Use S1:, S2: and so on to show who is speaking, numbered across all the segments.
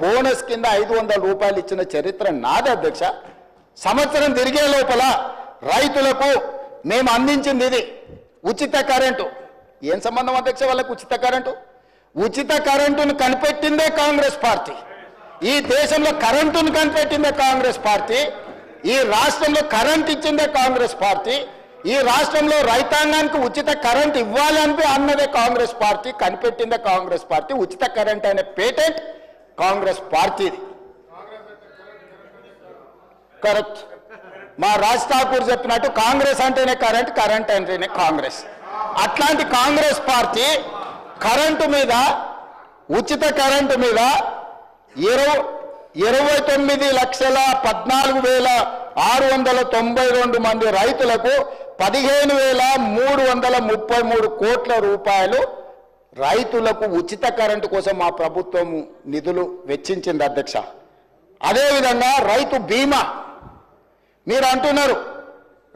S1: Bonus కింద 500 రూపాయలు ఇచ్చిన చరిత్ర నాది అధ్యక్ష. సంవత్సరం తిరిగే లోపల రైతులకు మేము అందించింది ఇది ఉచిత కరెంటు. ఏం సంబంధం అధ్యక్ష వాళ్ళకు ఉచిత కరెంటు? ఉచిత కరెంటును కనిపెట్టిందే కాంగ్రెస్ పార్టీ. ఈ దేశంలో కరెంటును కనిపెట్టిందే కాంగ్రెస్ పార్టీ. ఈ రాష్ట్రంలో కరెంట్ ఇచ్చిందే కాంగ్రెస్ పార్టీ. ఈ రాష్ట్రంలో రైతాంగానికి ఉచిత కరెంట్ ఇవ్వాలని అన్నదే కాంగ్రెస్ పార్టీ, కనిపెట్టిందే కాంగ్రెస్ పార్టీ. ఉచిత కరెంట్ అనే పేటెంట్ కాంగ్రెస్ పార్టీది. కరెక్ట్. మా రాజ్ ఠాకూర్ చెప్పినట్టు కాంగ్రెస్ అంటేనే కరెంట్, కరెంట్ అంటేనే కాంగ్రెస్. అట్లాంటి కాంగ్రెస్ పార్టీ కరెంటు మీద, ఉచిత కరెంటు మీద 29,14,692 మంది రైతులకు 15,333 కోట్ల రూపాయలు రైతులకు ఉచిత కరెంటు కోసం మా ప్రభుత్వం నిధులు వెచ్చించింది అధ్యక్ష. అదేవిధంగా రైతు బీమా, మీరు అంటున్నారు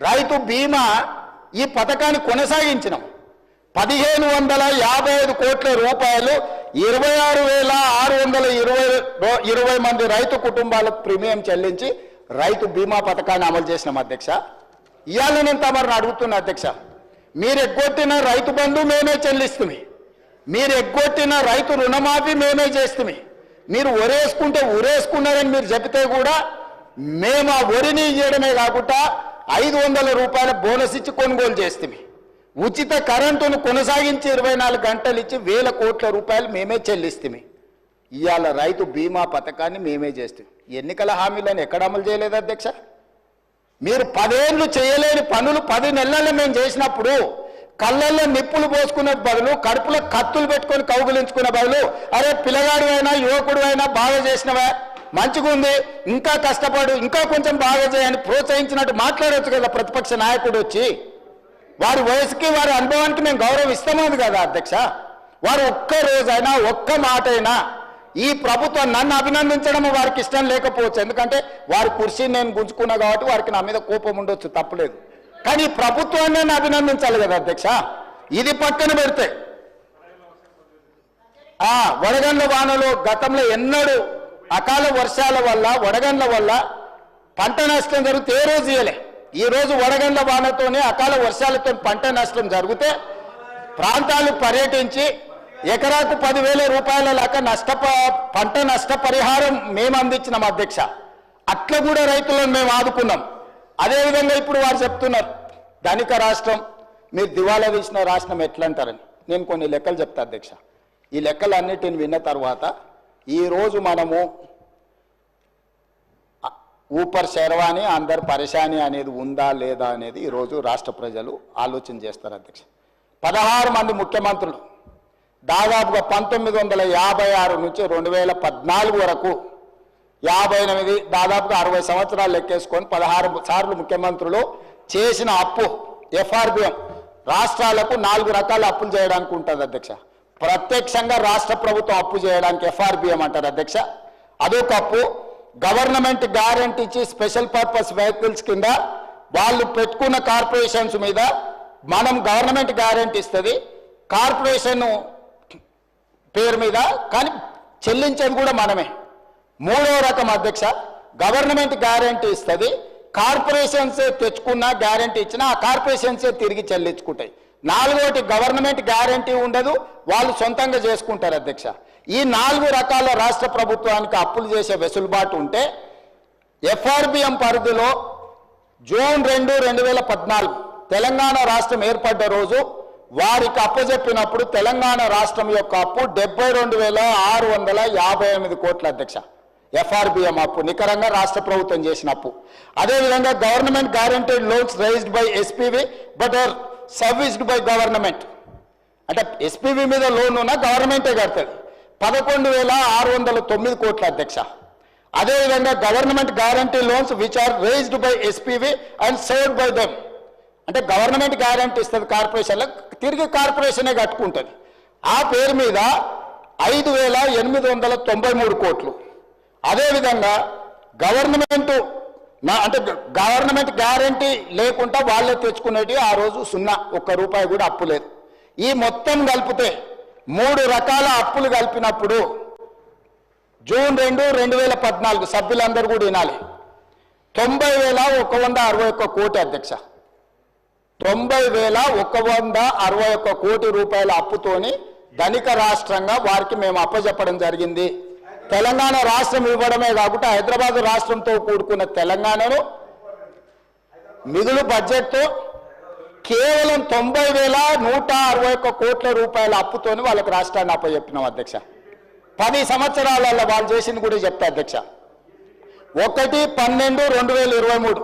S1: రైతు బీమా ఈ పథకాన్ని కొనసాగించినాం. 1,555 కోట్ల రూపాయలు 26,620 మంది రైతు కుటుంబాలకు ప్రీమియం చెల్లించి రైతు బీమా పథకాన్ని అమలు చేసినాం అధ్యక్ష. ఇవాళ నేను తమరిని అడుగుతున్నా అధ్యక్ష, మీరు ఎగ్గొట్టిన రైతు బంధు మేమే చెల్లిస్తుమి, మీరు ఎగ్గొట్టిన రైతు రుణమాఫీ మేమే చేస్తుమి. మీరు ఒరేసుకుంటే ఉరేసుకున్నారని మీరు చెబితే కూడా మేము ఆ ఒరిని ఇవ్వడమే కాకుండా 500 రూపాయల బోనస్ ఇచ్చి కొనుగోలు చేస్తుమి. ఉచిత కరెంటును కొనసాగించి 24 గంటలు ఇచ్చి 1,000 కోట్ల రూపాయలు మేమే చెల్లిస్తుమి. ఇవాళ రైతు బీమా పథకాన్ని మేమే చేస్తాం. ఎన్నికల హామీలను ఎక్కడ అమలు చేయలేదు అధ్యక్ష? మీరు 10 ఏళ్ళు చేయలేని పనులు 10 నెలల్లో మేము చేసినప్పుడు కళ్ళల్లో నిప్పులు పోసుకునే బదులు, కడుపులో కత్తులు పెట్టుకొని కౌగులించుకునే బదులు, అరే పిల్లగాడు అయినా యువకుడు అయినా బాగా చేసినవా, మంచిగా ఉంది, ఇంకా కష్టపడు, ఇంకా కొంచెం బాగా చేయని ప్రోత్సహించినట్టు మాట్లాడవచ్చు కదా ప్రతిపక్ష నాయకుడు వచ్చి. వారి వయసుకి వారి అనుభవానికి మేము గౌరవం ఇస్తామని కదా అధ్యక్ష. వారు ఒక్క రోజైనా ఒక్క మాట అయినా ఈ ప్రభుత్వం నన్ను అభినందించడం వారికి ఇష్టం లేకపోవచ్చు, ఎందుకంటే వారి కుర్చీని నేను గుంజుకున్నా కాబట్టి వారికి నా మీద కోపం ఉండొచ్చు, తప్పలేదు. కానీ ప్రభుత్వాన్ని నేను అభినందించాలి కదా అధ్యక్ష. ఇది పక్కన పెడితే వడగండ్ల వానలు గతంలో ఎన్నడూ అకాల వర్షాల వల్ల, వడగండ్ల వల్ల పంట నష్టం జరిగితే ఏ రోజు ఇయ్యలే. ఈ రోజు వడగండ్ల వానతోనే అకాల వర్షాలతో పంట నష్టం జరిగితే ప్రాంతాలు పర్యటించి ఎకరాకు 10,000 రూపాయల లెక్క పంట నష్టపరిహారం మేము అందించినాం అధ్యక్ష. అట్లా కూడా రైతులను మేము ఆదుకున్నాం. అదేవిధంగా ఇప్పుడు వారు చెప్తున్నారు ధనిక రాష్ట్రం, మీరు దివాలా తీసిన రాష్ట్రం ఎట్లా అంటారని. నేను కొన్ని లెక్కలు చెప్తా అధ్యక్ష. ఈ లెక్కలన్నిటిని విన్న తర్వాత ఈరోజు మనము ఊపర్ శర్వాణి అందరు పరేషాని అనేది ఉందా లేదా అనేది ఈరోజు రాష్ట్ర ప్రజలు ఆలోచన చేస్తారు అధ్యక్ష. 16 మంది ముఖ్యమంత్రులు దాదాపుగా 1956 నుంచి 2014 వరకు 58, దాదాపుగా 60 సంవత్సరాలు లెక్కేసుకొని 16 సార్లు ముఖ్యమంత్రులు చేసిన అప్పు ఎఫ్ఆర్బిఎం రాష్ట్రాలకు 4 రకాల అప్పులు చేయడానికి ఉంటుంది అధ్యక్ష. ప్రత్యక్షంగా రాష్ట్ర ప్రభుత్వం అప్పు చేయడానికి ఎఫ్ఆర్బిఎం అంటారు అధ్యక్ష. అదొక అప్పు. గవర్నమెంట్ గ్యారెంటీ ఇచ్చి స్పెషల్ పర్పస్ వెహికల్స్ కింద వాళ్ళు పెట్టుకున్న కార్పొరేషన్స్ మీద మనం గవర్నమెంట్ గ్యారెంటీ ఇస్తుంది కార్పొరేషన్ పేరు మీద, కానీ చెల్లించేది కూడా మనమే. 3వ రకం అధ్యక్ష, గవర్నమెంట్ గ్యారెంటీ ఇస్తుంది, కార్పొరేషన్సే తెచ్చుకున్న గ్యారెంటీ ఇచ్చినా ఆ కార్పొరేషన్సే తిరిగి చెల్లించుకుంటాయి. 4వది గవర్నమెంట్ గ్యారెంటీ ఉండదు, వాళ్ళు సొంతంగా చేసుకుంటారు అధ్యక్ష. ఈ 4 రకాల రాష్ట్ర ప్రభుత్వానికి అప్పులు చేసే వెసులుబాటు ఉంటే ఎఫ్ఆర్బిఎం పరిధిలో జూన్ 2, 2014 తెలంగాణ రాష్ట్రం ఏర్పడ్డ రోజు వారికి అప్పచెప్పినప్పుడు తెలంగాణ రాష్ట్రం యొక్క అప్పు 72,658 కోట్ల అధ్యక్ష. ఎఫ్ఆర్బిఎం అప్పు నికరంగా రాష్ట్ర ప్రభుత్వం చేసిన అప్పు. అదేవిధంగా government guaranteed loans raised by SPV but are serviced by government, అంటే ఎస్పీవి మీద లోన్ ఉన్నా గవర్నమెంటే కడుతుంది, 11,609 కోట్ల అధ్యక్ష. అదేవిధంగా government guarantee loans which are raised by SPV and served by them, అంటే గవర్నమెంట్ గ్యారంటీ ఇస్తుంది కార్పొరేషన్లకు, తిరిగి కార్పొరేషనే కట్టుకుంటుంది. ఆ పేరు మీద 5,893 కోట్లు. అదేవిధంగా గవర్నమెంట్ గ్యారంటీ లేకుండా వాళ్ళే తెచ్చుకునేటి ఆ రోజు 0, 1 రూపాయి కూడా అప్పు లేదు. ఈ మొత్తం కలిపితే 3 రకాల అప్పులు కలిపినప్పుడు జూన్ 2, 2014 సభ్యులందరూ కూడా వినాలి. 90,161 కోటి అధ్యక్ష. 90,161 కోటి రూపాయల అప్పుతోని ధనిక రాష్ట్రంగా వారికి మేము అప్పజెప్పడం జరిగింది. తెలంగాణ రాష్ట్రం ఇవ్వడమే కాకుండా హైదరాబాద్ రాష్ట్రంతో కూడుకున్న తెలంగాణను మిగులు బడ్జెట్తో కేవలం 90,161 కోట్ల రూపాయల అప్పుతోని వాళ్ళకి రాష్ట్రాన్ని అప్పచెప్పినాం అధ్యక్ష. 10 సంవత్సరాలలో వాళ్ళు చేసింది కూడా చెప్తా అధ్యక్ష. 1/12/2023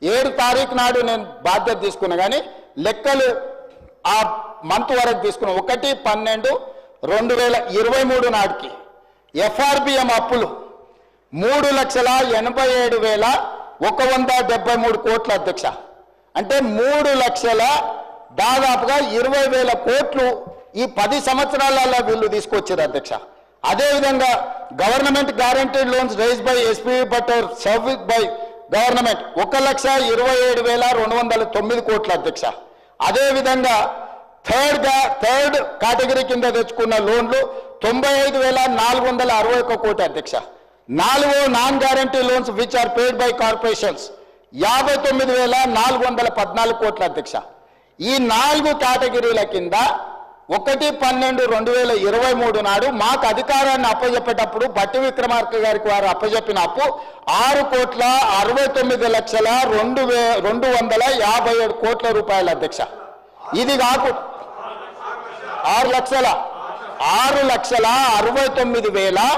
S1: 7 తారీఖు నాడు నేను బాధ్యత తీసుకున్నా, కానీ లెక్కలు ఆ మంత్ వరకు తీసుకున్నా. 1/12/2023 నాటికి ఎఫ్ఆర్బిఎం అప్పులు 3,87,173 కోట్ల అధ్యక్ష. అంటే 3 లక్షల దాదాపుగా 20,000 కోట్లు ఈ 10 సంవత్సరాలలో వీళ్ళు తీసుకొచ్చారు అధ్యక్ష. అదేవిధంగా government guaranteed loans raise by SP but service by government 1,27,209 కోట్ల అధ్యక్ష. అదేవిధంగా థర్డ్ కేటగిరీ కింద తెచ్చుకున్న లోన్లు 95,461 కోటి అధ్యక్ష. 4 non guarantee loans which are paid by corporations 59,414 కోట్ల అధ్యక్ష. ఈ 4 కేటగిరీల కింద 1/12/2023 నాడు మాకు అధికారాన్ని అప్పజెప్పేటప్పుడు బట్టి విక్రమార్క గారికి వారు అప్పజెప్పిన అప్పు 6,69,257 కోట్ల రూపాయల అధ్యక్ష. ఇది కాకుండా 6,69,257